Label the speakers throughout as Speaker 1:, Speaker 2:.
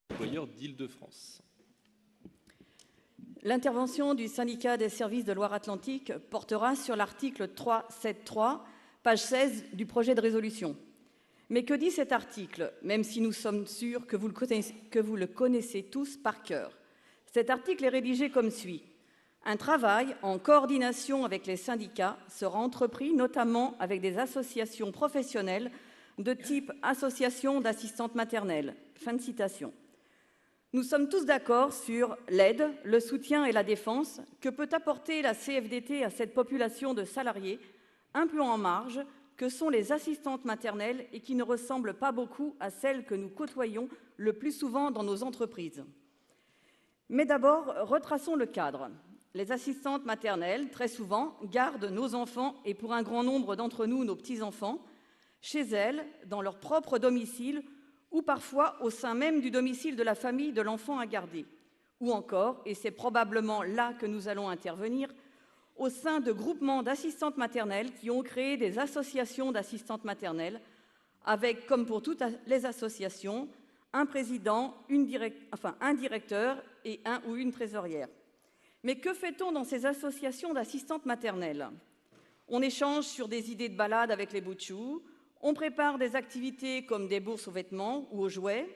Speaker 1: Employeurs d'Île-de-France.
Speaker 2: L'intervention du syndicat des services de Loire-Atlantique portera sur l'article 373, page 16 du projet de résolution. Mais que dit cet article, même si nous sommes sûrs que vous le connaissez tous par cœur? Cet article est rédigé comme suit. Un travail en coordination avec les syndicats sera entrepris, notamment avec des associations professionnelles de type association d'assistantes maternelles. Fin de citation. Nous sommes tous d'accord sur l'aide, le soutien et la défense que peut apporter la CFDT à cette population de salariés un peu en marge que sont les assistantes maternelles et qui ne ressemblent pas beaucoup à celles que nous côtoyons le plus souvent dans nos entreprises. Mais d'abord, retraçons le cadre. Les assistantes maternelles, très souvent, gardent nos enfants et pour un grand nombre d'entre nous, nos petits-enfants, chez elles, dans leur propre domicile ou parfois au sein même du domicile de la famille de l'enfant à garder. Ou encore, et c'est probablement là que nous allons intervenir, au sein de groupements d'assistantes maternelles qui ont créé des associations d'assistantes maternelles avec, comme pour toutes les associations, un président, un directeur et un ou une trésorière. Mais que fait-on dans ces associations d'assistantes maternelles? On échange sur des idées de balade avec les bouts de chou, on prépare des activités comme des bourses aux vêtements ou aux jouets,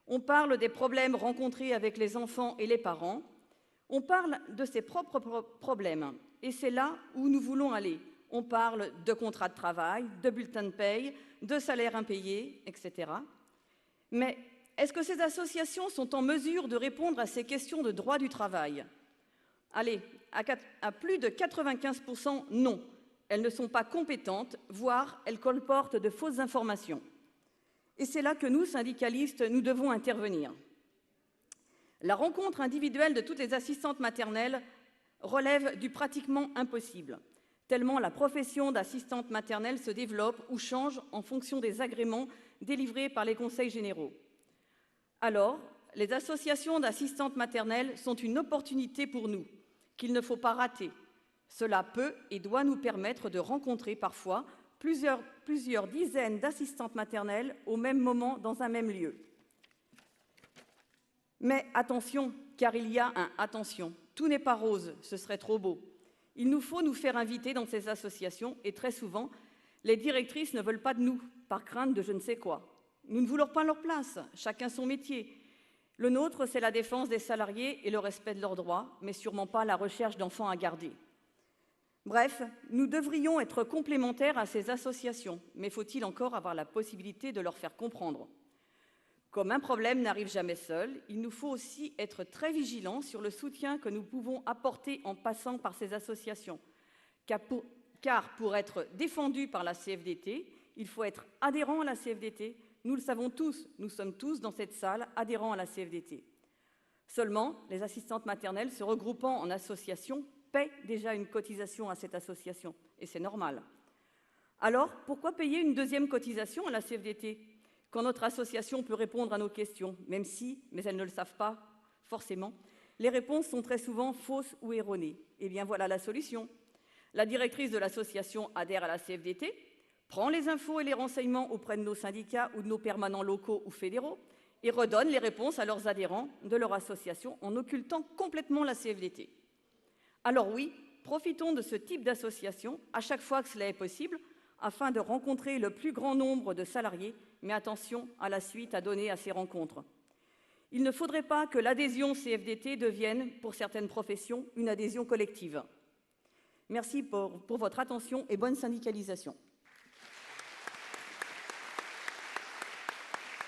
Speaker 2: on parle des problèmes rencontrés avec les enfants et les parents, on parle de ses propres problèmes. Et c'est là où nous voulons aller. On parle de contrat de travail, de bulletin de paye, de salaire impayé, etc. Mais est-ce que ces associations sont en mesure de répondre à ces questions de droit du travail? Allez, à plus de 95%, non. Elles ne sont pas compétentes, voire elles colportent de fausses informations. Et c'est là que nous, syndicalistes, nous devons intervenir. La rencontre individuelle de toutes les assistantes maternelles relève du pratiquement impossible, tellement la profession d'assistante maternelle se développe ou change en fonction des agréments délivrés par les conseils généraux. Alors, les associations d'assistantes maternelles sont une opportunité pour nous, qu'il ne faut pas rater. Cela peut et doit nous permettre de rencontrer parfois plusieurs dizaines d'assistantes maternelles au même moment dans un même lieu. Mais attention, car il y a un « attention ». Tout n'est pas rose, ce serait trop beau. Il nous faut nous faire inviter dans ces associations et très souvent, les directrices ne veulent pas de nous, par crainte de je ne sais quoi. Nous ne voulons pas leur place, chacun son métier. Le nôtre, c'est la défense des salariés et le respect de leurs droits, mais sûrement pas la recherche d'enfants à garder. Bref, nous devrions être complémentaires à ces associations, mais faut-il encore avoir la possibilité de leur faire comprendre? Comme un problème n'arrive jamais seul, il nous faut aussi être très vigilants sur le soutien que nous pouvons apporter en passant par ces associations. Car pour être défendu par la CFDT, il faut être adhérent à la CFDT. Nous le savons tous, nous sommes tous dans cette salle adhérents à la CFDT. Seulement, les assistantes maternelles se regroupant en association paient déjà une cotisation à cette association, et c'est normal. Alors, pourquoi payer une deuxième cotisation à la CFDT quand notre association peut répondre à nos questions, même si, mais elles ne le savent pas forcément, les réponses sont très souvent fausses ou erronées? Eh bien, voilà la solution. La directrice de l'association adhère à la CFDT, prend les infos et les renseignements auprès de nos syndicats ou de nos permanents locaux ou fédéraux et redonne les réponses à leurs adhérents de leur association en occultant complètement la CFDT. Alors oui, profitons de ce type d'association à chaque fois que cela est possible, afin de rencontrer le plus grand nombre de salariés, mais attention à la suite à donner à ces rencontres. Il ne faudrait pas que l'adhésion CFDT devienne, pour certaines professions, une adhésion collective. Merci pour votre attention et bonne syndicalisation.